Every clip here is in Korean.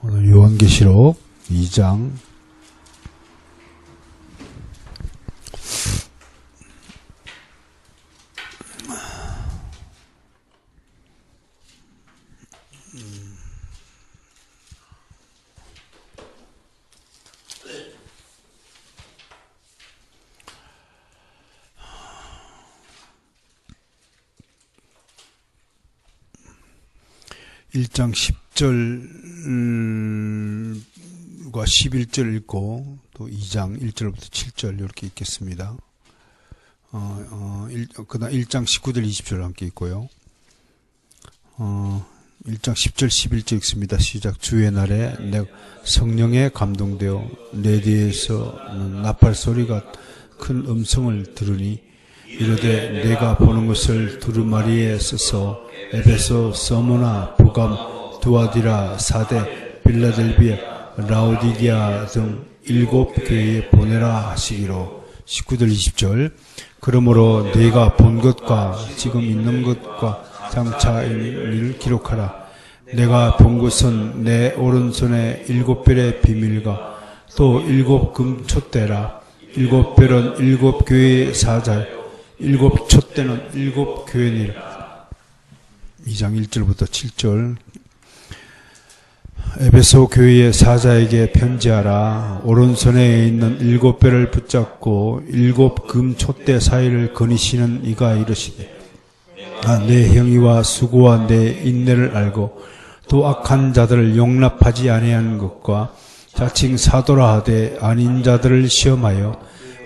오늘 요한계시록 2장 1장 10절과 11절 읽고 또 2장 1절부터 7절 이렇게 읽겠습니다. 그다음 1장 19절 20절 함께 읽고요. 1장 10절 11절 읽습니다. 시작. 주의 날에 내가 성령에 감동되어 내 뒤에서 나팔 소리가 큰 음성을 들으니 이르되 내가 보는 것을 두루마리에 써서 에베소, 서모나, 부감, 두아디라, 사데, 빌라델비아, 라오디게아 등 7교회에 보내라 하시기로. 19절 20절. 그러므로 네가 본 것과 지금 있는 것과 장차 일을 기록하라. 내가 본 것은 내 오른손에 7별의 비밀과 또 7금 촛대라. 7별은 7교회의 사자, 7 촛대는 7교회니라. 2장 1절부터 7절. 에베소 교회의 사자에게 편지하라. 오른손에 있는 7별을 붙잡고 7금 촛대 사이를 거니시는 이가 이르시되 내 형의와 수고와 내 인내를 알고 또 악한 자들을 용납하지 아니하는 것과 자칭 사도라 하되 아닌 자들을 시험하여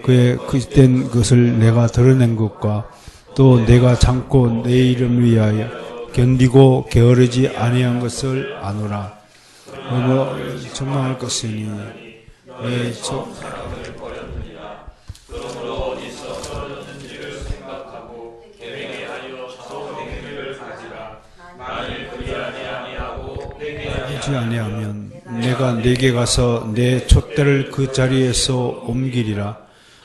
그의 그릇된 것을 내가 드러낸 것과 또 내가 참고 내 이름을 위하여 견디고 게으르지 아니한 것을 아노라. 정망할 것이니 내 사람을 버렸느니라. 그러므로 어디서 떨어졌는지를 생각하고 회개하여 처음 행위를 가지라. 만일 그리하지 아니하고 회개하지 아니하면 내가 네게 가서 내 촛대를 그 자리에서 옮기리라.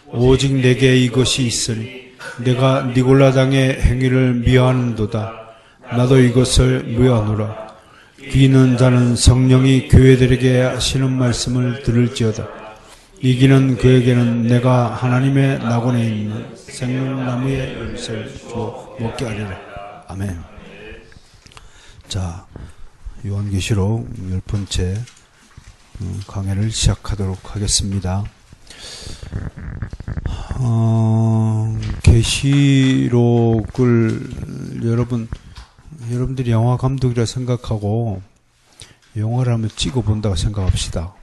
오직 내게 이것이 있으니 내가 니골라당의 행위를 미워하는도다. 나도 이것을 미워하노라. 귀 있는 자는 성령이 교회들에게 하시는 말씀을 들을지어다. 이기는 그에게는 내가 하나님의 낙원에 있는 생명나무의 열쇠를 주어 먹게 하리라. 아멘. 자, 요한계시록 10번째 강해를 시작하도록 하겠습니다. 계시록을 여러분들이 영화 감독이라 생각하고 영화를 한번 찍어본다고 생각합시다.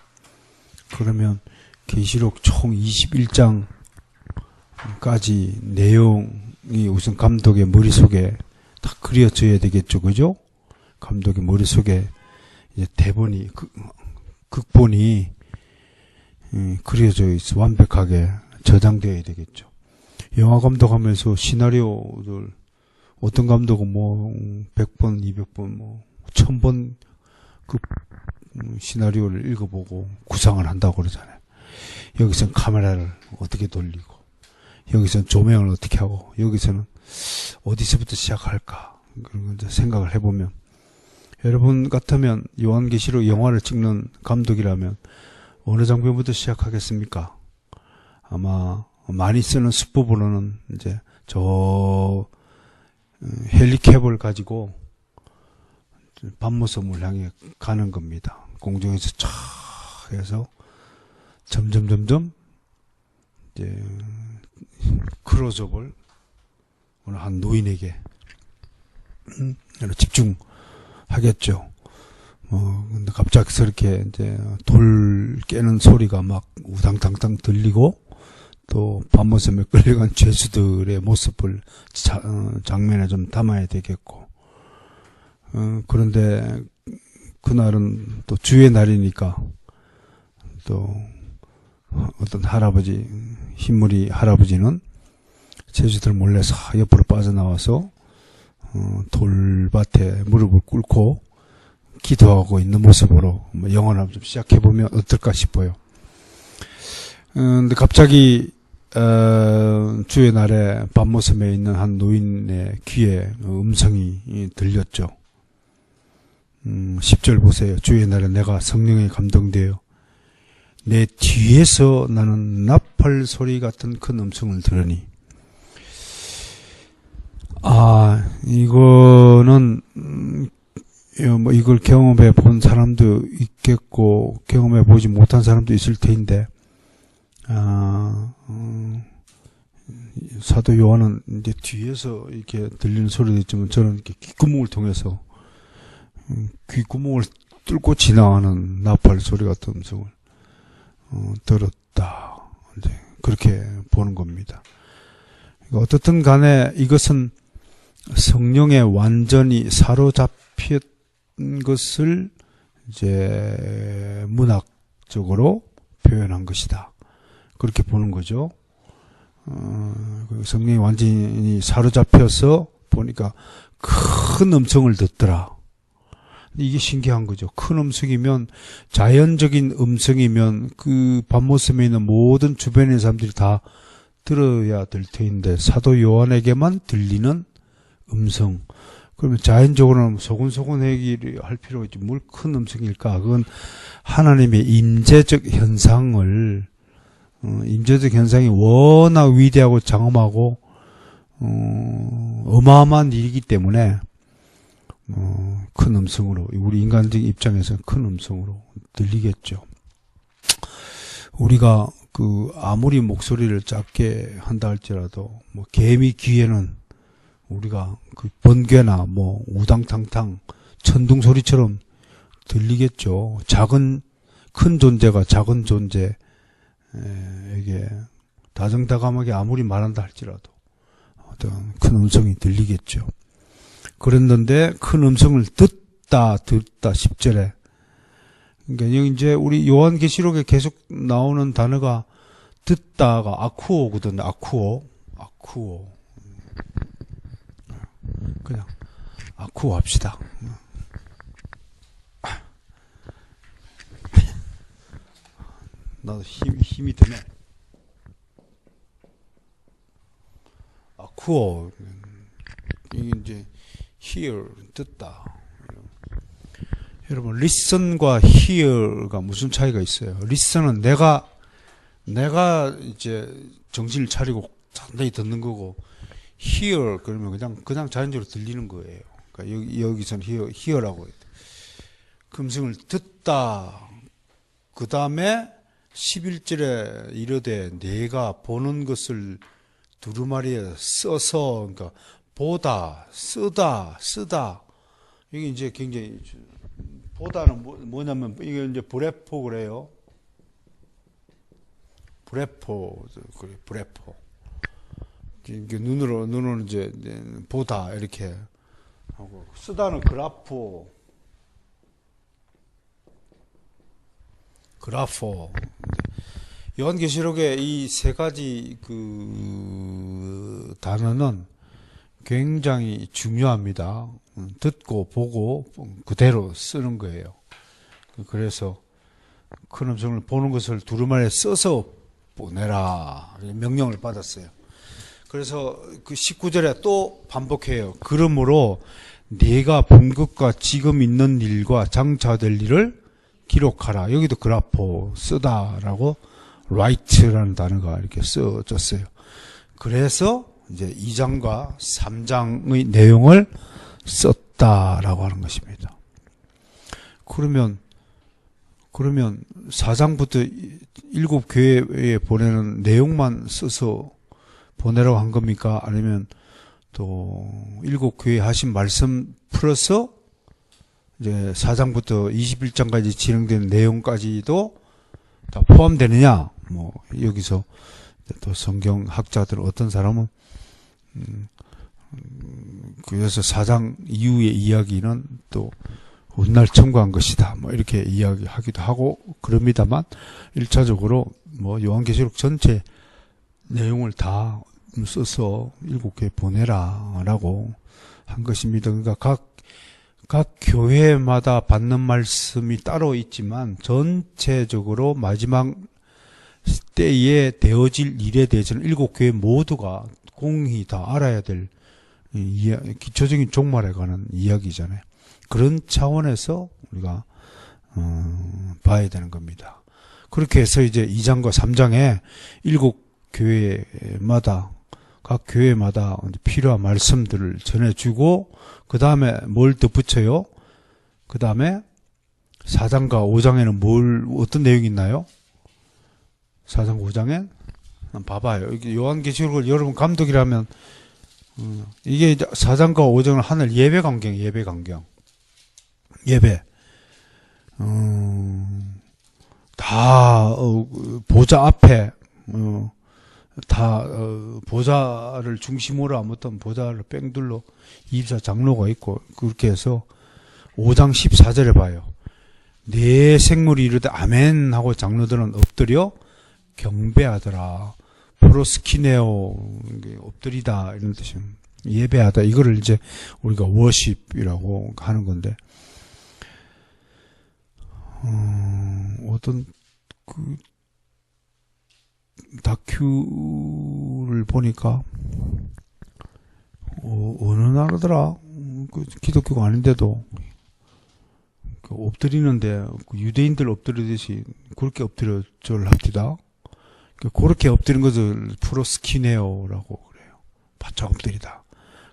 그러면 계시록 총 21장까지 내용이 우선 감독의 머릿속에 다 그려져야 되겠죠. 그죠? 감독의 머릿속에 이제 대본이, 극본이 그려져 있어. 완벽하게 저장되어야 되겠죠. 영화 감독하면서 시나리오들 어떤 감독은 100번, 200번, 1000번 그 시나리오를 읽어보고 구상을 한다고 그러잖아요. 여기서는 카메라를 어떻게 돌리고, 여기서는 조명을 어떻게 하고, 여기서는 어디서부터 시작할까, 그런 걸 생각을 해보면, 여러분 같으면 요한계시록 영화를 찍는 감독이라면 어느 장면부터 시작하겠습니까? 아마 많이 쓰는 수법으로는 이제 헬리캡을 가지고 밤모섬을 향해 가는 겁니다. 공중에서 쫙 해서 점점 이제 클로즈업을 어느 한 노인에게 집중하겠죠. 근데 갑작스럽게 이제 돌 깨는 소리가 막 우당탕탕 들리고 또 밤모섬에 끌려간 죄수들의 모습을 장면에 좀 담아야 되겠고, 그런데 그날은 또 주의 날이니까 또 어떤 할아버지, 흰머리 할아버지는 죄수들 몰래 사 옆으로 빠져나와서 돌밭에 무릎을 꿇고 기도하고 있는 모습으로 영화를 좀 시작해보면 어떨까 싶어요. 근데 갑자기 주의 날에 밤모섬에 있는 한 노인의 귀에 음성이 들렸죠. 10절 보세요. 주의 날에 내가 성령에 감동되어 내 뒤에서 나는 나팔 소리 같은 큰 음성을 들으니. 이거는 뭐 이걸 경험해 본 사람도 있겠고 경험해 보지 못한 사람도 있을 테인데, 사도 요한은 이제 뒤에서 이렇게 들리는 소리도 있지만 저는 이렇게 귓구멍을 통해서 귓구멍을 뚫고 지나가는 나팔 소리 같은 음성을 들었다. 이제 그렇게 보는 겁니다. 그러니까 어떻든 간에 이것은 성령에 완전히 사로잡힌 것을 이제 문학적으로 표현한 것이다. 그렇게 보는 거죠. 성령이 완전히 사로잡혀서 보니까 큰 음성을 듣더라. 이게 신기한 거죠. 큰 음성이면, 자연적인 음성이면 그 밤모섬에 있는 모든 주변의 사람들이 다 들어야 될 터인데 사도 요한에게만 들리는 음성. 그러면 자연적으로는 소곤소곤 얘기를 할 필요가 있지. 뭘 큰 음성일까? 그건 하나님의 임재적 현상을, 임재적 현상이 워낙 위대하고 장엄하고 어마어마한 일이기 때문에 큰 음성으로, 우리 인간적 입장에서는 큰 음성으로 들리겠죠. 우리가 아무리 목소리를 작게 한다 할지라도 뭐 개미 귀에는 우리가 번개나 뭐 우당탕탕 천둥 소리처럼 들리겠죠. 큰 존재가 작은 존재에게 다정다감하게 아무리 말한다 할지라도 어떤 큰 음성이 들리겠죠. 그랬는데 큰 음성을 듣다 10절에. 그러니까 여기 이제 우리 요한계시록에 계속 나오는 단어가 듣다가 아쿠오거든요. 아쿠오. 그냥 아쿠오 합시다. 나도 힘이 드네. 아쿠오. 이게 이제 hear, 듣다. 여러분, listen과 hear가 무슨 차이가 있어요? listen은 내가 이제 정신을 차리고 단단히 듣는 거고, hear 그러면 그냥 자연적으로 들리는 거예요. 그러니까 여기서는 hear라고 해요. 음성을 듣다. 그 다음에 11절에 이르되 내가 보는 것을 두루마리에 써서, 그러니까 보다, 쓰다. 이게 이제 굉장히, 보다는 뭐냐면, 이게 이제 브레포 그래요. 브레포. 눈으로 이제 보다, 이렇게 하고, 쓰다는 그라포. 요한계시록의 이 세 가지 단어는 굉장히 중요합니다. 듣고 보고 그대로 쓰는 거예요. 그래서 큰 음성을 보는 것을 두루마리에 써서 보내라 명령을 받았어요. 그래서 19절에 또 반복해요. 그러므로 네가 본 것과 지금 있는 일과 장차될 일을 기록하라. 여기도 그라포, 쓰다라고 write라는 단어가 이렇게 써졌어요. 그래서 이제 2장과 3장의 내용을 썼다라고 하는 것입니다. 그러면 4장부터 7교회에 보내는 내용만 써서 보내라고 한 겁니까? 아니면 또 7교회 하신 말씀 풀어서 이제 4장부터 21장까지 진행된 내용까지도 다 포함되느냐? 뭐 여기서 또 성경학자들 어떤 사람은 그래서 4장 이후의 이야기는 또 훗날 첨가한 것이다. 뭐 이렇게 이야기하기도 하고 그럽니다만 1차적으로 뭐 요한계시록 전체 내용을 다 써서 7교회 보내라라고 한 것입니다. 그러니까 각 교회마다 받는 말씀이 따로 있지만 전체적으로 마지막 때에 되어질 일에 대해서는 7교회 모두가 공히 다 알아야 될 기초적인 종말에 관한 이야기잖아요. 그런 차원에서 우리가 봐야 되는 겁니다. 그렇게 해서 이제 2장과 3장에 7교회마다 각 교회마다 필요한 말씀들을 전해주고 그 다음에 뭘 덧붙여요? 그 다음에 4장과 5장에는 어떤 내용이 있나요? 4장 5장엔 봐봐요. 이게 요한계시록을 여러분 감독이라면 이게 4장과 5장은 하늘 예배 광경, 예배. 다 보좌 앞에 보좌를 중심으로 아무튼 보좌를 뺑둘러 24장로가 있고 그렇게 해서 5장 14절에 봐요. 네 생물이 이르되 아멘 하고 장로들은 엎드려 경배하더라. 프로스키네오 엎드리다 이런 뜻이에요. 예배하다 이거를 이제 우리가 워십이라고 하는 건데 어떤 그 다큐를 보니까 어느 나라더라 그 기독교가 아닌데도 그 엎드리는데 그 유대인들 엎드리듯이 그렇게 엎드려 절을 합디다. 그렇게 엎드린 것을 프로스키네오라고 그래요. 바짝 엎드리다.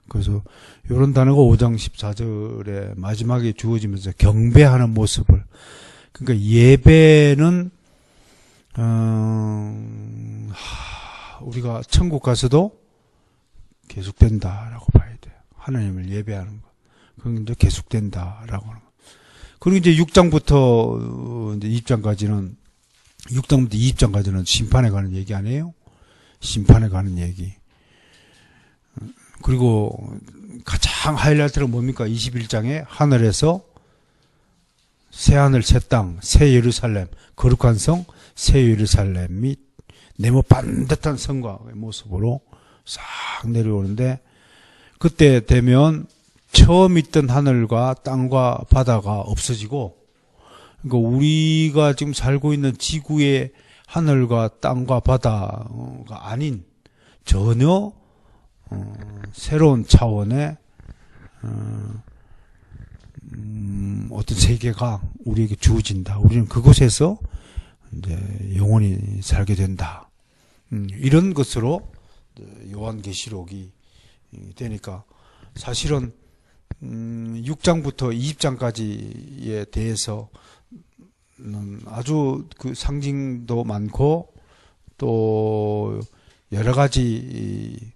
그래서 이런 단어가 5장 14절에 마지막에 주어지면서 경배하는 모습을 그러니까 예배는 우리가 천국 가서도 계속된다라고 봐야 돼요. 하나님을 예배하는 것. 그건 이제 계속된다라고 하는 것. 그리고 이제 6장부터 이제 20장까지는 6장부터 20장까지는 심판에 관한 얘기 아니에요? 심판에 관한 얘기. 그리고 가장 하이라이트는 뭡니까? 21장에 하늘에서 새하늘, 새 땅, 새 예루살렘, 거룩한 성, 새 예루살렘이 네모 반듯한 성과 모습으로 싹 내려오는데 그때 되면 처음 있던 하늘과 땅과 바다가 없어지고 그러니까 우리가 지금 살고 있는 지구의 하늘과 땅과 바다가 아닌 전혀 새로운 차원의 어떤 세계가 우리에게 주어진다. 우리는 그곳에서 이제 영원히 살게 된다. 이런 것으로 요한계시록이 되니까 사실은 6장부터 20장까지에 대해서 아주 그 상징도 많고 또 여러 가지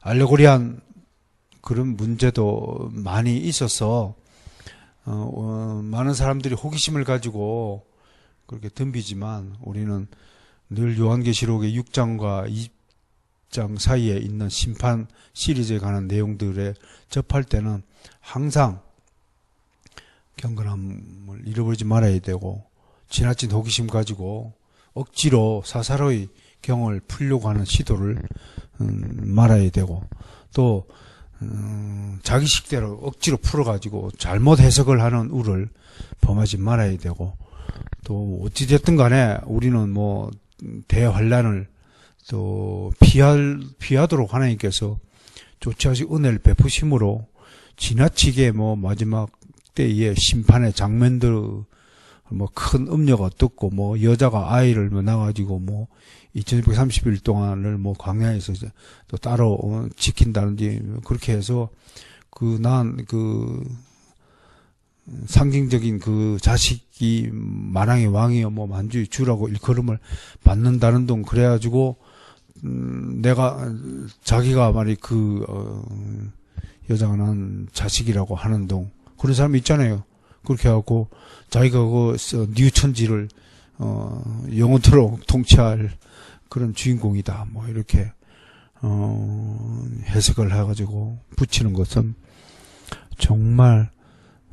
알레고리한 그런 문제도 많이 있어서 많은 사람들이 호기심을 가지고 그렇게 덤비지만 우리는 늘 요한계시록의 6장과 20장 사이에 있는 심판 시리즈에 관한 내용들에 접할 때는 항상 경건함을 잃어버리지 말아야 되고 지나친 호기심 가지고 억지로 사사로이 경을 풀려고 하는 시도를 말아야 되고 또 자기 식대로 억지로 풀어가지고 잘못 해석을 하는 우를 범하지 말아야 되고 또 어찌됐든 간에 우리는 뭐 대환란을 또 피하도록 하나님께서 조치하시 은혜를 베푸심으로 지나치게 뭐 마지막 때의 심판의 장면들 뭐 큰 음료가 어떻고 뭐 여자가 아이를 뭐 낳아가지고 뭐 2630일 동안을 뭐 광야에서 또 따로 지킨다든지 그렇게 해서 그 상징적인 그 자식이 만왕의 왕이여 뭐 만주의 주라고 일컬음을 받는다는 동 그래가지고 내가 자기가 말이 여자가 낳은 자식이라고 하는 동 그런 사람 있잖아요. 그렇게 하고 자기가 그 뉴천지를 영원토록 통치할 그런 주인공이다. 뭐 이렇게 해석을 해가지고 붙이는 것은 정말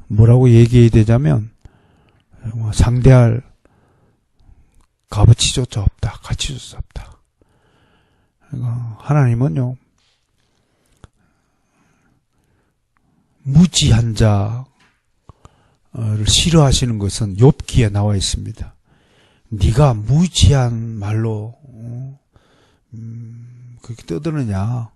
뭐라고 얘기해야 되자면 상대할 값어치조차 없다. 가치조차 없다. 그러니까 하나님은요 무지한 자를 싫어하시는 것은 욥기에 나와 있습니다. 네가 무지한 말로 그렇게 떠드느냐.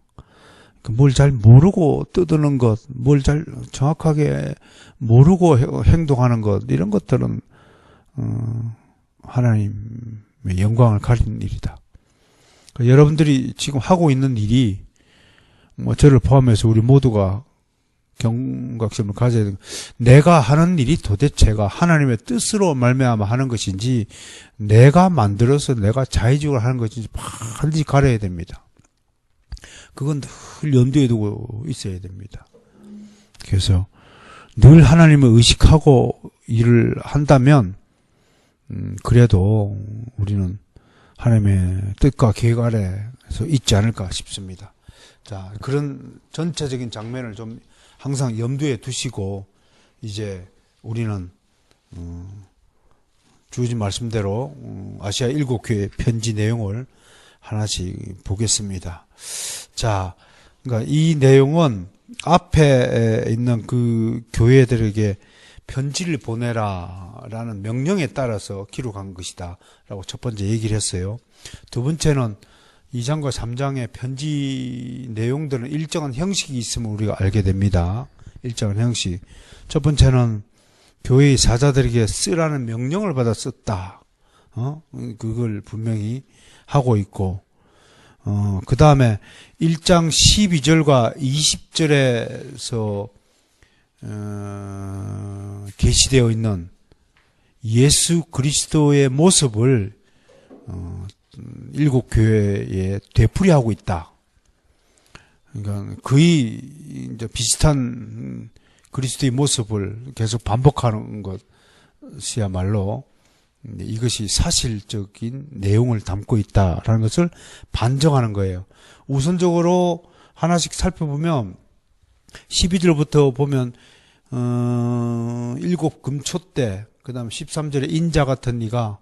뭘 잘 모르고 떠드는 것, 뭘 잘 정확하게 모르고 행동하는 것, 이런 것들은 하나님의 영광을 가리는 일이다. 여러분들이 지금 하고 있는 일이 저를 포함해서 우리 모두가 경각심을 가져야 되는, 내가 하는 일이 도대체가 하나님의 뜻으로 말미암아 하는 것인지 내가 만들어서 내가 자의적으로 하는 것인지 반드시 가려야 됩니다. 그건 늘 염두에 두고 있어야 됩니다. 그래서 늘 하나님을 의식하고 일을 한다면 그래도 우리는 하나님의 뜻과 계획 아래에서 있지 않을까 싶습니다. 자, 그런 전체적인 장면을 좀 항상 염두에 두시고 이제 우리는 주어진 말씀대로 아시아 7교회 편지 내용을 하나씩 보겠습니다. 자, 그러니까 이 내용은 앞에 있는 그 교회들에게 편지를 보내라라는 명령에 따라서 기록한 것이다 라고 첫 번째 얘기를 했어요. 두 번째는 2장과 3장의 편지 내용들은 일정한 형식이 있음을 우리가 알게 됩니다. 일정한 형식. 첫 번째는 교회의 사자들에게 쓰라는 명령을 받아 썼다. 그걸 분명히 하고 있고, 그 다음에 1장 12절과 20절에서 게시되어 있는 예수 그리스도의 모습을 7교회에 되풀이하고 있다. 그러니까 거의 이제 비슷한 그리스도의 모습을 계속 반복하는 것이야말로 이것이 사실적인 내용을 담고 있다라는 것을 반증하는 거예요. 우선적으로 하나씩 살펴보면 12절부터 보면 7 금초대, 그 다음 13절에 인자 같은 이가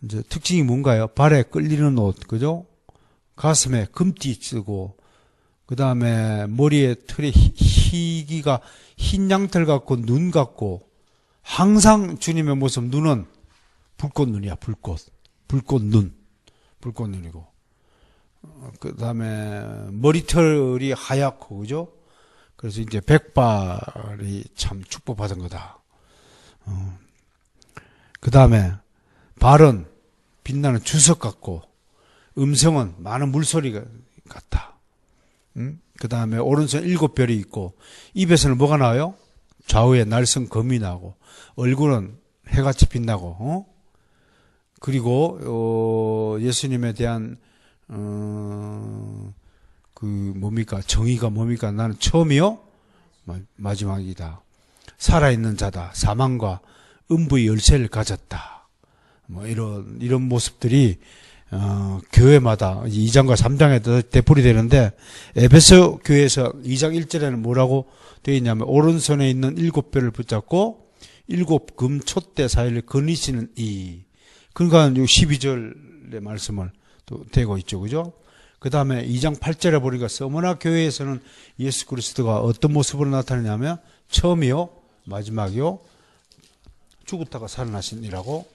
이제 특징이 뭔가요? 발에 끌리는 옷, 그죠? 가슴에 금띠 쓰고, 그 다음에 머리에 털에 희기가 흰 양털 같고 눈 같고, 항상 주님의 모습, 눈은 불꽃 눈이야, 불꽃. 불꽃 눈이고. 그 다음에 머리털이 하얗고, 그죠? 그래서 이제 백발이 참 축복받은 거다. 그 다음에 발은 빛나는 주석 같고, 음성은 많은 물소리 같다. 그 다음에 오른손 7별이 있고, 입에서는 뭐가 나와요? 좌우에 날선 검이 나고, 얼굴은 해같이 빛나고, 그리고 예수님에 대한 정의가 뭡니까? 나는 처음이요, 마지막이다. 살아있는 자다. 사망과 음부의 열쇠를 가졌다. 이런 모습들이 교회마다 2장과 3장에 되풀이 되는데, 에베소 교회에서 2장 1절에는 뭐라고 되어 있냐면, 오른손에 있는 7별을 붙잡고 7 금촛대 사이를 거니시는 이. 그러니까 12절의 말씀을 또 대고 있죠. 그죠? 그 다음에 2장 8절에 보니까 서머나 교회에서는 예수 그리스도가 어떤 모습으로 나타나냐면, 처음이요, 마지막이요, 죽었다가 살아나신이라고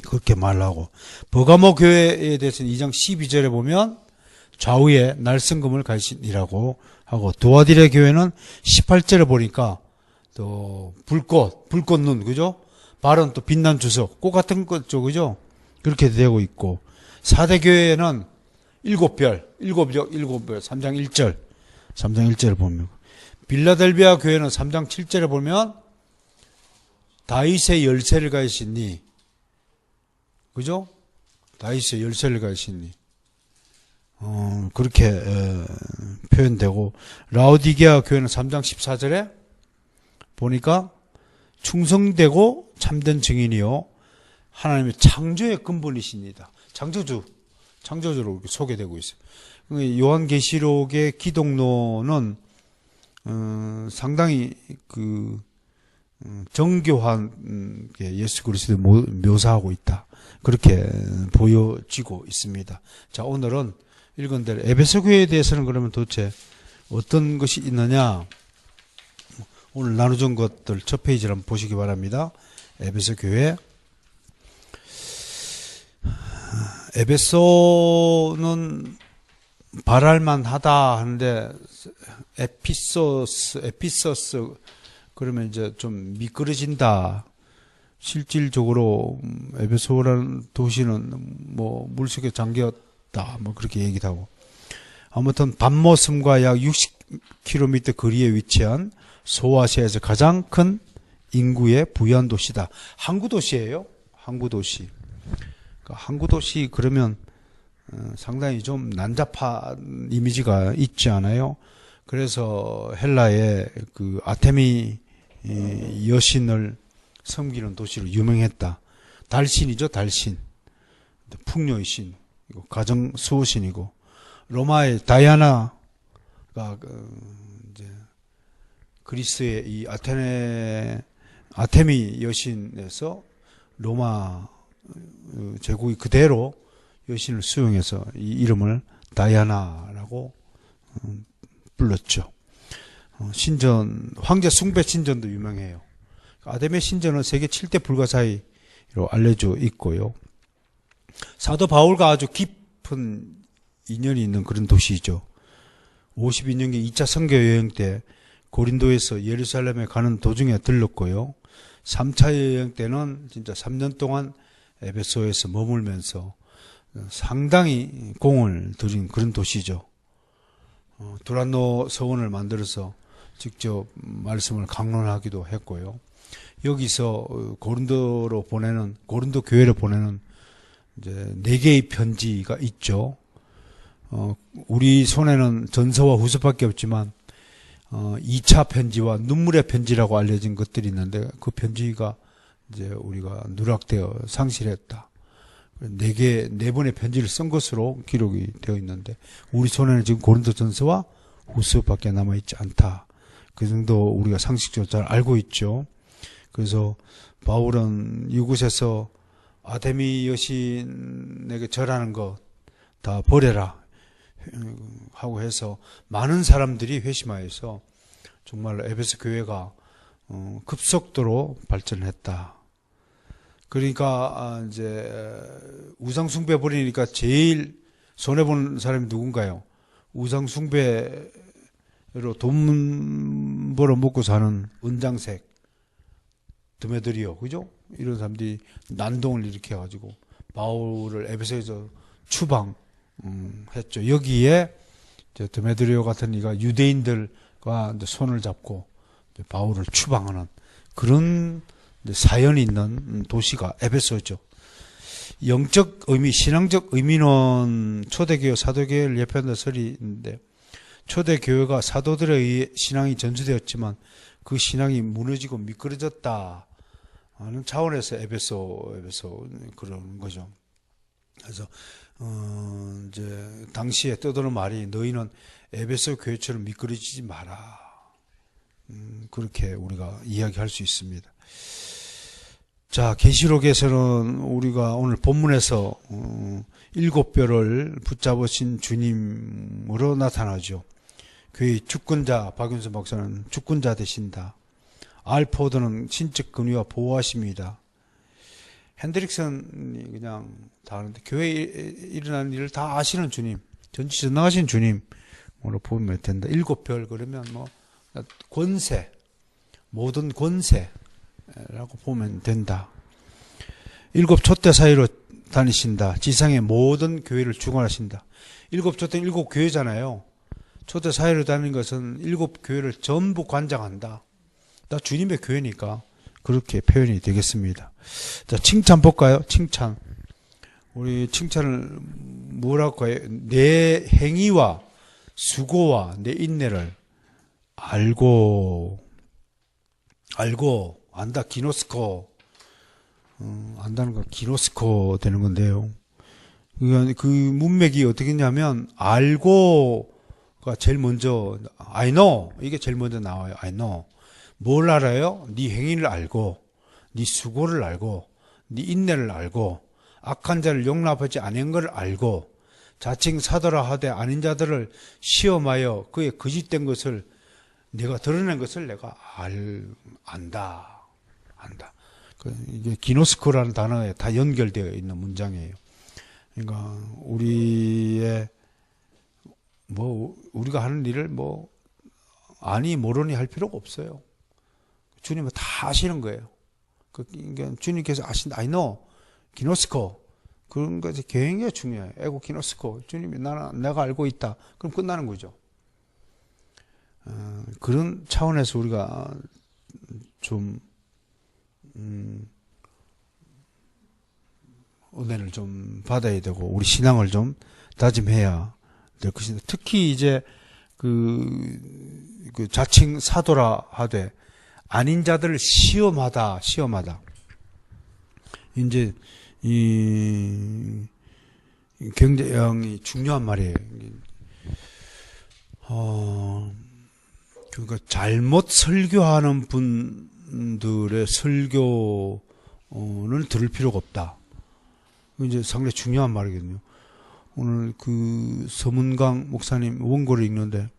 그렇게 말하고, 버가모 교회에 대해서는 2장 12절에 보면 좌우에 날성금을 가지신이라고 하고, 도아디레 교회는 18절에 보니까 또 불꽃 눈, 그죠? 발은 또 빛난 주석, 꽃 같은 거죠, 그죠? 그렇게 되고 있고, 사대 교회에는 7별, 3장 1절 보면, 빌라델비아 교회는 3장 7절에 보면 다윗의 열쇠를 가지시니, 그죠? 다윗의 열쇠를 가지시니, 그렇게 표현되고, 라오디게아 교회는 3장 14절에 보니까 충성되고 참된 증인이요 하나님의 창조의 근본이십니다. 창조주로 소개되고 있어요. 요한계시록의 기독론은 상당히 정교한 예수 그리스도를 묘사하고 있다. 그렇게 보여지고 있습니다. 자, 오늘은 읽은 대로 에베소 교회에 대해서는 그러면 도대체 어떤 것이 있느냐? 오늘 나누던 것들 첫 페이지를 한번 보시기 바랍니다. 에베소 교회. 에베소는 바랄만 하다 하는데, 에피서스, 그러면 이제 좀 미끄러진다. 실질적으로, 에베소라는 도시는 뭐, 물속에 잠겼다. 뭐, 그렇게 얘기도 하고. 아무튼, 밤모섬과 약 60km 거리에 위치한 소아시아에서 가장 큰 인구의 부유한 도시다. 항구 도시예요. 항구 도시. 항구 도시 그러면 상당히 좀 난잡한 이미지가 있지 않아요? 그래서 헬라의 그 아테미 여신을 섬기는 도시로 유명했다. 달신이죠, 달신. 풍요의 신, 가정 수호신이고, 로마의 다이아나가 이제 그리스의 이 아테미 여신에서 로마 제국이 그대로 여신을 수용해서 이 이름을 다이아나라고 불렀죠. 신전, 황제 숭배 신전도 유명해요. 아테미 신전은 세계 7대 불가사의로 알려져 있고요. 사도 바울과 아주 깊은 인연이 있는 그런 도시이죠. 52년경 2차 선교 여행 때 고린도에서 예루살렘에 가는 도중에 들렀고요. 3차 여행 때는 진짜 3년 동안 에베소에서 머물면서 상당히 공을 들인 그런 도시죠. 두란노 서원을 만들어서 직접 말씀을 강론하기도 했고요. 여기서 고린도 교회로 보내는 이제 4개의 편지가 있죠. 우리 손에는 전서와 후서밖에 없지만 2차 편지와 눈물의 편지라고 알려진 것들이 있는데 그 편지가 이제 우리가 누락되어 상실했다. 4번의 편지를 쓴 것으로 기록이 되어 있는데 우리 손에는 지금 고린도 전서와 후서밖에 남아있지 않다. 그 정도 우리가 상식적으로 잘 알고 있죠. 그래서 바울은 이곳에서 아테미 여신에게 절하는 것 다 버려라 하고 해서 많은 사람들이 회심하여서 정말 에베소 교회가 급속도로 발전했다. 그러니까 이제 우상 숭배 버리니까 제일 손해 보는 사람이 누군가요? 우상 숭배로 돈 벌어 먹고 사는 은장색 드메드리오, 그죠? 이런 사람들이 난동을 일으켜 가지고 바울을 에베소에서 추방했죠. 여기에 드메드리오 같은 이가 유대인들과 손을 잡고 바울을 추방하는 그런 사연이 있는 도시가 에베소죠. 영적 의미, 신앙적 의미는 초대교회, 사도교회를 예표한다는 설이 있는데 초대교회가 사도들에 의해 신앙이 전수되었지만 그 신앙이 무너지고 미끄러졌다 하는 차원에서 에베소 그런 거죠. 그래서 이제 당시에 떠도는 말이 너희는 에베소 교회처럼 미끄러지지 마라. 그렇게 우리가 이야기할 수 있습니다. 자, 계시록에서는 우리가 오늘 본문에서 7뼈를 붙잡으신 주님으로 나타나죠. 그의 주권자, 박윤선 박사는 주권자 되신다. 알포드는 신적 근위와 보호하십니다. 핸드릭슨이 그냥 다 하는데 교회에 일어나는 일을 다 아시는 주님, 전지전능하신 주님으로 보면 된다. 7별 그러면 뭐 권세, 모든 권세라고 보면 된다. 7 촛대 사이로 다니신다. 지상의 모든 교회를 주관하신다. 7 촛대는 7 교회잖아요. 촛대 사이로 다니는 것은 7 교회를 전부 관장한다. 나 주님의 교회니까 그렇게 표현이 되겠습니다. 자, 칭찬 볼까요? 칭찬. 우리 칭찬을 뭐라고 해요? 내 행위와 수고와 내 인내를 알고 안다. 기노스코. 안다는 거 기노스코 되는 건데요. 그 문맥이 어떻게 했냐면 알고가 제일 먼저 I know 이게 제일 먼저 나와요. I know. 뭘 알아요? 네 행위를 알고 네 수고를 알고 네 인내를 알고 악한 자를 용납하지 않은 걸 알고 자칭 사도라 하되 아닌 자들을 시험하여 그의 거짓된 것을 내가 드러낸 것을 내가 안다. 이게 기노스코라는 단어에 다 연결되어 있는 문장이에요. 그러니까 우리의 뭐 우리가 하는 일을 뭐 아니 모르니 할 필요가 없어요. 주님은 다 아시는 거예요. 그러니까 주님께서 아신다. I know, 기노스코. 그런 것이 굉장히 중요해요. 에고 기노스코. 주님이 내가 알고 있다. 그럼 끝나는 거죠. 그런 차원에서 우리가 좀 은혜를 좀 받아야 되고 우리 신앙을 좀 다짐해야 될 것인데, 특히 이제 그 자칭 사도라 하되 아닌 자들을 시험하다. 이제 이 굉장히 중요한 말이에요. 그러니까 잘못 설교하는 분들의 설교는 들을 필요가 없다. 이제 상당히 중요한 말이거든요. 오늘 그 서문강 목사님 원고를 읽는데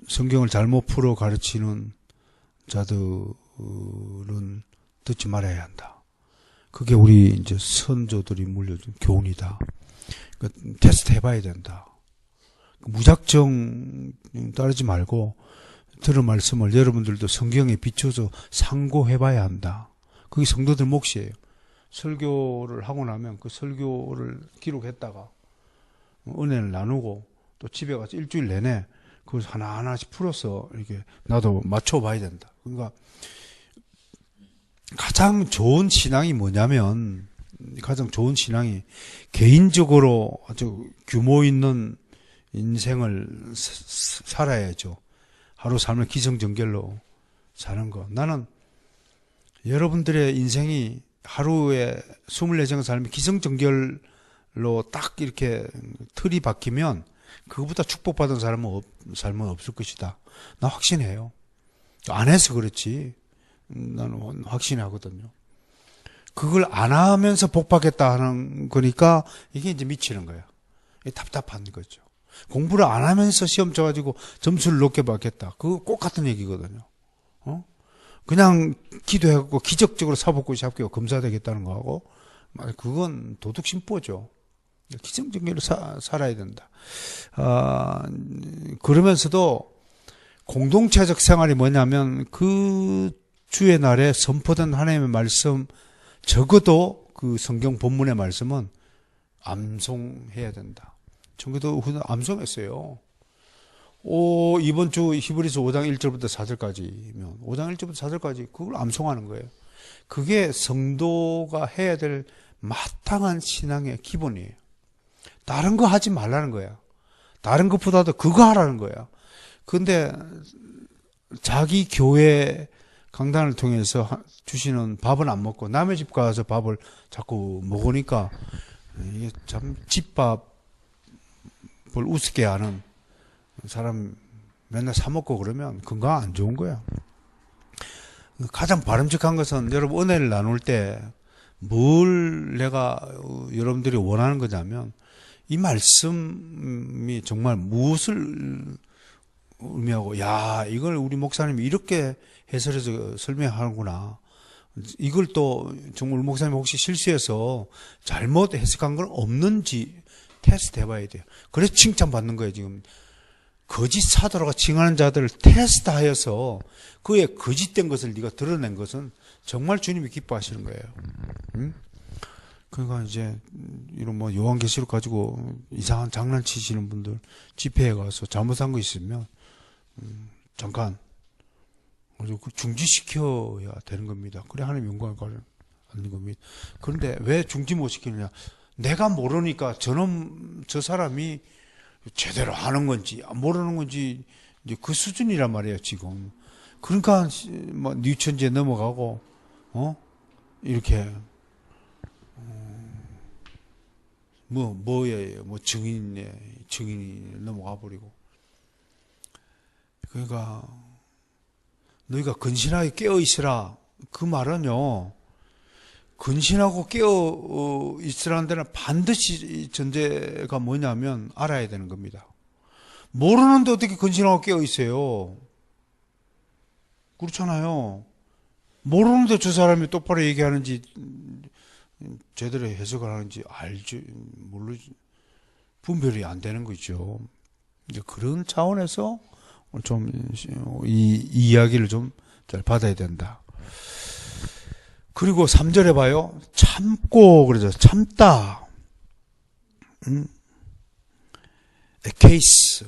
성경을 잘못 풀어 가르치는 자들은 듣지 말아야 한다. 그게 우리 이제 선조들이 물려준 교훈이다. 그러니까 테스트 해봐야 된다. 무작정 따르지 말고 들은 말씀을 여러분들도 성경에 비춰서 상고해봐야 한다. 그게 성도들 몫이에요. 설교를 하고 나면 그 설교를 기록했다가 은혜를 나누고 또 집에 가서 일주일 내내 그걸 하나하나씩 풀어서 이렇게 나도 맞춰봐야 된다. 그러니까 가장 좋은 신앙이 뭐냐면, 가장 좋은 신앙이 개인적으로 아주 규모 있는 인생을 살아야죠. 하루 삶을 기승전결로 사는 거. 나는 여러분들의 인생이 하루에 24시간 삶이 기승전결로 딱 이렇게 틀이 박히면 그거보다 축복받은 삶은 없을 것이다. 나 확신해요. 안 해서 그렇지. 나는 확신하거든요. 그걸 안 하면서 복받겠다 하는 거니까 이게 이제 미치는 거야. 이게 답답한 거죠. 공부를 안 하면서 시험 쳐가지고 점수를 높게 받겠다. 그거 꼭 같은 얘기거든요. 그냥 기도해갖고 기적적으로 사법고시 합격 검사되겠다는 거하고, 그건 도둑심보죠. 기승전결로 살아야 된다. 그러면서도 공동체적 생활이 뭐냐면 그 주의 날에 선포된 하나님의 말씀, 적어도 그 성경 본문의 말씀은 암송해야 된다. 적어도 암송했어요. 이번 주 히브리서 5장 1절부터 4절까지면 5장 1절부터 4절까지 그걸 암송하는 거예요. 그게 성도가 해야 될 마땅한 신앙의 기본이에요. 다른 거 하지 말라는 거야. 다른 것보다도 그거 하라는 거야. 근데 자기 교회 강단을 통해서 주시는 밥은 안 먹고 남의 집 가서 밥을 자꾸 먹으니까 이게 참 집밥을 우습게 하는 사람 맨날 사 먹고 그러면 건강 안 좋은 거야. 가장 바람직한 것은 여러분 은혜를 나눌 때 뭘 내가 여러분들이 원하는 거냐면, 이 말씀이 정말 무엇을 의미하고, 야, 이걸 우리 목사님이 이렇게 해설해서 설명하는구나. 이걸 또 정말 우리 목사님 혹시 실수해서 잘못 해석한 건 없는지 테스트 해봐야 돼요. 그래서 칭찬받는 거예요. 지금 거짓 사도라고 칭하는 자들을 테스트하여서 그의 거짓된 것을 네가 드러낸 것은 정말 주님이 기뻐하시는 거예요. 그러니까 이제 이런 뭐 요한계시록 가지고 이상한 장난치시는 분들 집회에 가서 잘못한 거 있으면 잠깐 중지시켜야 되는 겁니다. 그래 하나님 영광을 받는 겁니다. 그런데 왜 중지 못 시키느냐? 내가 모르니까 저 사람이 제대로 하는 건지 모르는 건지 이제 그 수준이란 말이에요 지금. 그러니까 뭐 뉴천지에 넘어가고 이렇게 뭐예요? 뭐 증인이 넘어가 버리고. 그러니까 너희가 근신하게 깨어 있으라. 그 말은요, 근신하고 깨어 있으라는 데는 반드시 전제가 뭐냐면 알아야 되는 겁니다. 모르는데 어떻게 근신하고 깨어 있어요? 그렇잖아요. 모르는데 저 사람이 똑바로 얘기하는지 제대로 해석을 하는지 알지 모르지, 분별이 안 되는 거죠. 이제 그런 차원에서 좀 이 이야기를 좀 잘 받아야 된다. 그리고 3절에 봐요. 참고 그러죠. 참다. 에케이스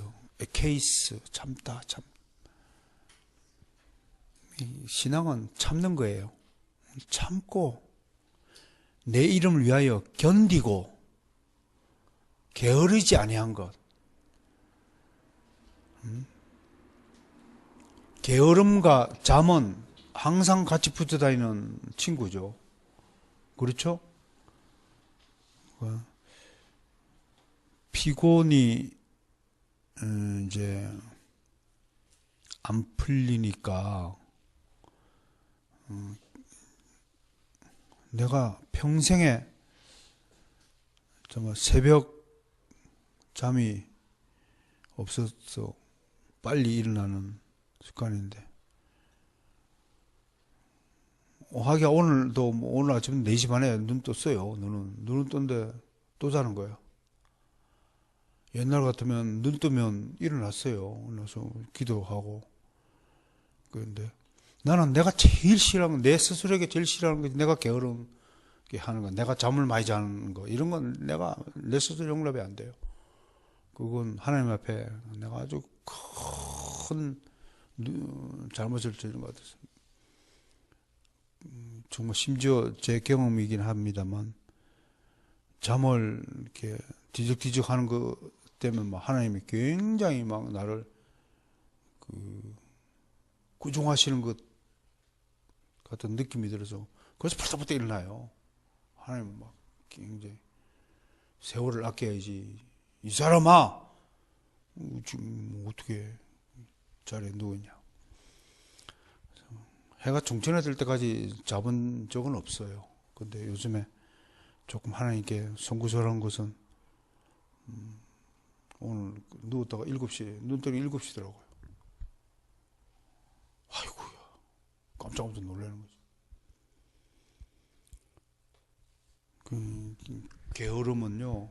참다. 신앙은 참는 거예요. 참고 내 이름을 위하여 견디고 게으르지 아니한 것. 게으름과 잠은 항상 같이 붙어 다니는 친구죠. 그렇죠? 피곤이 이제 안 풀리니까 내가 평생에 정말 새벽 잠이 없어서 빨리 일어나는 습관인데 하기야 오늘도 오늘 아침 4시 반에 눈 떴어요. 눈은 떴는데 또 자는 거예요. 옛날 같으면 눈 뜨면 일어났어요. 그래서 기도하고. 그런데 나는 내가 제일 싫어하는 거, 내 스스로에게 제일 싫어하는 거, 내가 게으르게 하는 거, 내가 잠을 많이 자는 거, 이런 건 내가 내 스스로 용납이 안 돼요. 그건 하나님 앞에 내가 아주 큰 잘못을 저지른 것 같아서. 정말 심지어 제 경험이긴 합니다만, 잠을 이렇게 뒤적뒤적 하는 것 때문에 막 하나님이 굉장히 막 나를 구종하시는 것 같은 느낌이 들어서 그래서 벌떡벌떡 일어나요. 하나님은 막 굉장히 세월을 아껴야지. 이 사람아! 지금 어떻게 자리에 누워있냐. 해가 중천에 들 때까지 잡은 적은 없어요. 근데 요즘에 조금 하나님께 송구스러운 것은 오늘 누웠다가 7시, 눈 뜨기 7시더라고요. 아이고야. 깜짝깜짝 놀라는 거지. 게으름은요,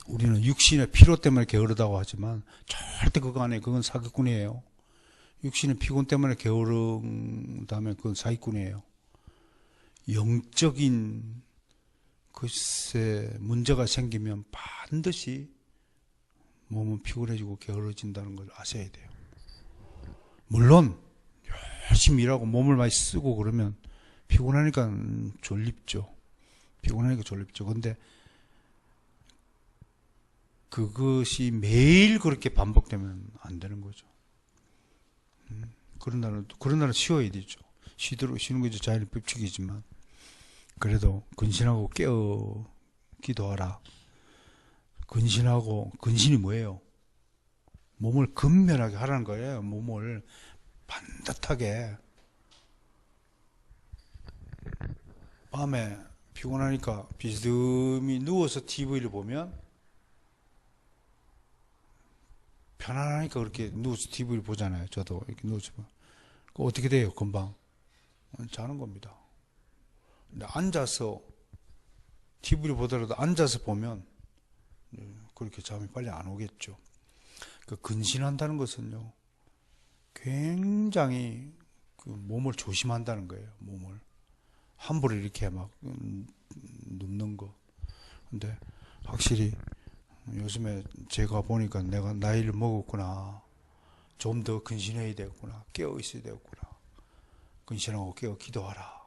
우리는 육신의 피로 때문에 게으르다고 하지만 절대 그거 아니에요. 그건 사기꾼이에요. 육신의 피곤 때문에 게으른다면 그건 사기꾼이에요. 영적인 글쎄 문제가 생기면 반드시 몸은 피곤해지고 게으러진다는 걸 아셔야 돼요. 물론 열심히 일하고 몸을 많이 쓰고 그러면 피곤하니까 졸립죠. 근데 그것이 매일 그렇게 반복되면 안 되는 거죠. 그런 날은 쉬어야 되죠. 쉬는 것이 자연의 법칙이지만 그래도 근신하고 깨어 기도하라. 근신이 뭐예요? 몸을 근면하게 하라는 거예요. 몸을 반듯하게. 밤에 피곤하니까 비스듬히 누워서 TV를 보면 편안하니까 그렇게 누워서 TV를 보잖아요. 저도 이렇게 누워서 보면. 어떻게 돼요? 금방 자는 겁니다. 근데 앉아서 TV를 보더라도 앉아서 보면 그렇게 잠이 빨리 안 오겠죠. 근신한다는 것은요, 굉장히 몸을 조심한다는 거예요. 몸을 함부로 이렇게 막 눕는 거. 근데 확실히 요즘에 제가 보니까 내가 나이를 먹었구나. 좀 더 근신해야 되겠구나. 깨어 있어야 되겠구나. 근신하고 깨어 기도하라.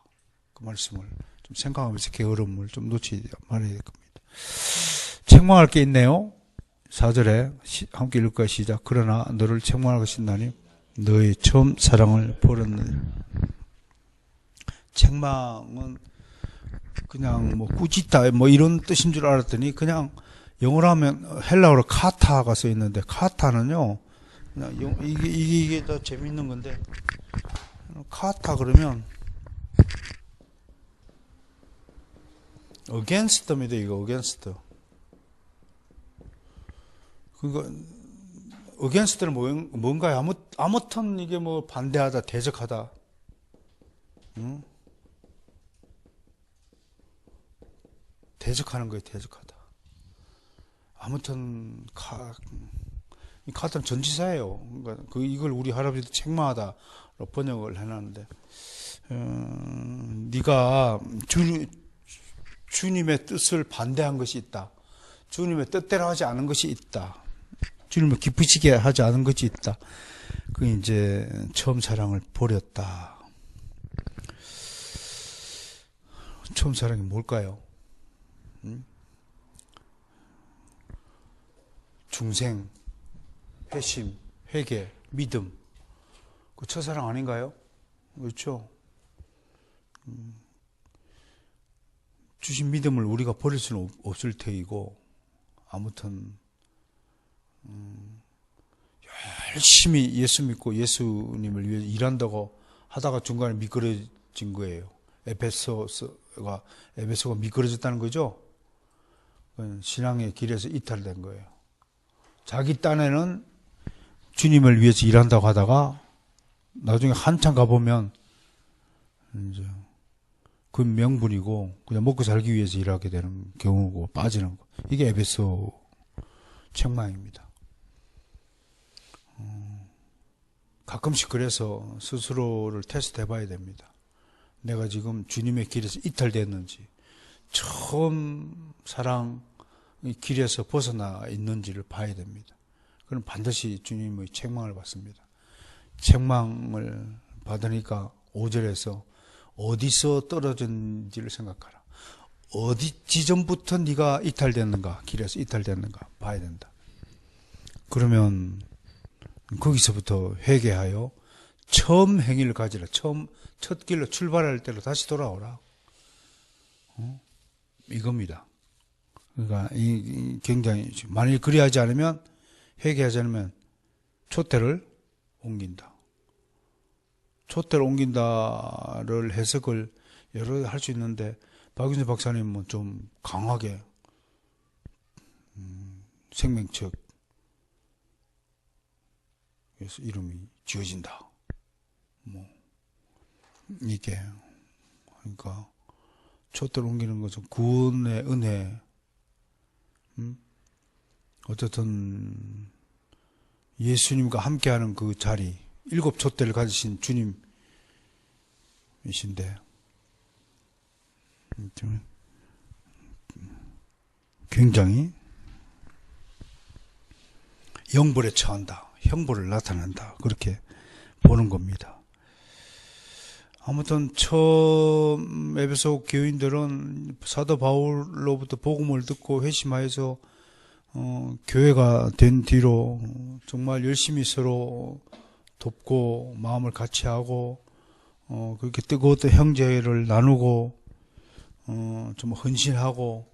그 말씀을 좀 생각하면서 게으름을 좀 놓치지 말아야 될 겁니다. 책망할 게 있네요. 4절에 함께 읽을까요? 시작. 그러나 너를 책망할 것이나니 너의 처음 사랑을 버렸느니라. 책망은 그냥 뭐 꾸짖다 뭐 이런 뜻인 줄 알았더니 그냥 영어로 하면 헬라어로 카타가 써 있는데 카타는요 그냥 이게 더 재밌는 건데 카타 그러면 against입니다. 이거 against. 그러니까 against는 뭔가요? 아무튼 이게 뭐 반대하다, 대적하다. 응? 대적하는 거예요. 대적하다. 아무튼 이 카드는 전치사예요. 그러니까 이걸 우리 할아버지도 책망하다로 번역을 해놨는데, 네가 주님의 뜻을 반대한 것이 있다. 주님의 뜻대로 하지 않은 것이 있다. 주님을 기쁘시게 하지 않은 것이 있다. 그 이제 처음 사랑을 버렸다. 처음 사랑이 뭘까요? 중생, 회심, 회개, 믿음. 그 첫사랑 아닌가요? 그렇죠? 주신 믿음을 우리가 버릴 수는 없을 테이고, 아무튼 열심히 예수 믿고 예수님을 위해 일한다고 하다가 중간에 미끄러진 거예요. 에베소가 미끄러졌다는 거죠. 신앙의 길에서 이탈된 거예요. 자기 딴에는 주님을 위해서 일한다고 하다가 나중에 한참 가보면 이제 그 명분이고 그냥 먹고 살기 위해서 일하게 되는 경우고 빠지는 거. 이게 에베소 책망입니다. 가끔씩 그래서 스스로를 테스트 해봐야 됩니다. 내가 지금 주님의 길에서 이탈됐는지, 처음 사랑의 길에서 벗어나 있는지를 봐야 됩니다. 그럼 반드시 주님의 책망을 받습니다. 책망을 받으니까 5절에서 어디서 떨어졌는지를 생각하라. 어디 지점부터 네가 이탈됐는가, 길에서 이탈됐는가 봐야 된다. 그러면 거기서부터 회개하여 처음 행위를 가지라. 첫 길로 출발할 때로 다시 돌아오라. 이겁니다. 그러니까 굉장히, 만일 그리하지 않으면, 회개하지 않으면 촛대를 옮긴다. 촛대를 옮긴다를 해석을 여러 할 수 있는데, 박윤수 박사님은 좀 강하게 생명책 그래서 이름이 지어진다. 이게 그러니까 촛대를 옮기는 것은 구원의 은혜. 어쨌든 예수님과 함께하는 그 자리, 7 촛대를 가지신 주님이신데 굉장히 영벌에 처한다. 형벌을 나타낸다. 그렇게 보는 겁니다. 아무튼 처음 에베소 교인들은 사도 바울로부터 복음을 듣고 회심하여서 교회가 된 뒤로 정말 열심히 서로 돕고 마음을 같이 하고 그렇게 뜨거웠던 형제를 나누고 좀 헌신하고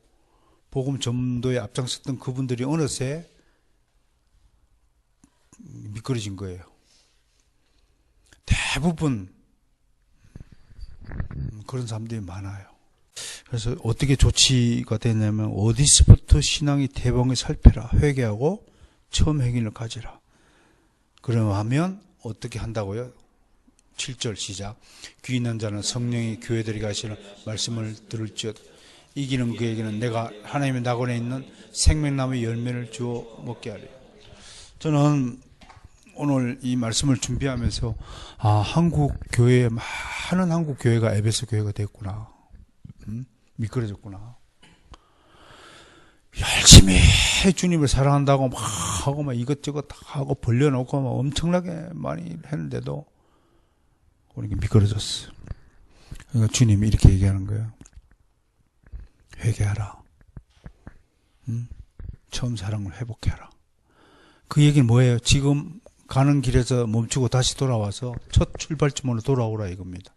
복음 전도에 앞장섰던 그분들이 어느새 미끄러진 거예요. 대부분 그런 사람들이 많아요. 그래서 어떻게 조치가 되냐면 어디서부터 신앙이 대범하게 살펴라. 회개하고 처음 행위를 가지라. 그러면 어떻게 한다고요? 7절 시작. 귀 있는 자는 성령이 교회들이 가시는 말씀을 들을지어다. 이기는 그에게는 내가 하나님의 낙원에 있는 생명나무의 열매를 주어 먹게 하리. 저는 오늘 이 말씀을 준비하면서 한국 교회에 많은 한국 교회가 에베소 교회가 됐구나. 미끄러졌구나. 열심히 주님을 사랑한다고 막 하고 막 이것저것 다 하고 벌려놓고 막 엄청나게 많이 했는데도 우리 미끄러졌어. 그러니까 주님이 이렇게 얘기하는 거예요. 회개하라. 처음 사랑을 회복해라. 그 얘기는 뭐예요? 지금 가는 길에서 멈추고 다시 돌아와서 첫 출발점으로 돌아오라 이겁니다.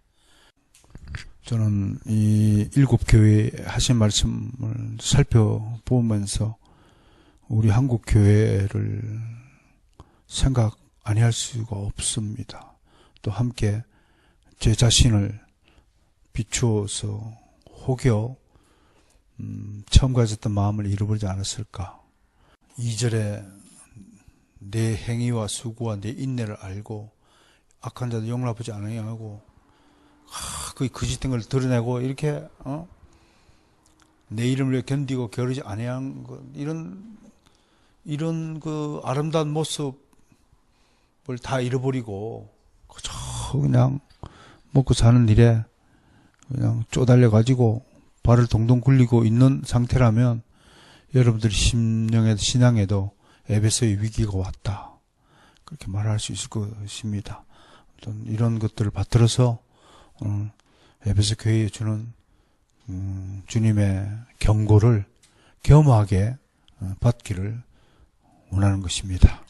저는 이 7 교회 하신 말씀을 살펴보면서 우리 한국 교회를 생각 아니할 수가 없습니다. 또 함께 제 자신을 비추어서 혹여 처음 가졌던 마음을 잃어버리지 않았을까. 2절에 내 행위와 수고와 내 인내를 알고 악한 자도 용납하지 아니하고 그 거짓된 걸 드러내고 이렇게 내 이름을 견디고 게으르지 아니한 것, 이런 이런 그 아름다운 모습을 다 잃어버리고 그저 그냥 먹고 사는 일에 그냥 쪼달려 가지고 발을 동동 굴리고 있는 상태라면 여러분들이 심령에도 신앙에도 에베소의 위기가 왔다, 그렇게 말할 수 있을 것입니다. 어떤 이런 것들을 받들어서 에베소 교회에 주는 주님의 경고를 겸하게 받기를 원하는 것입니다.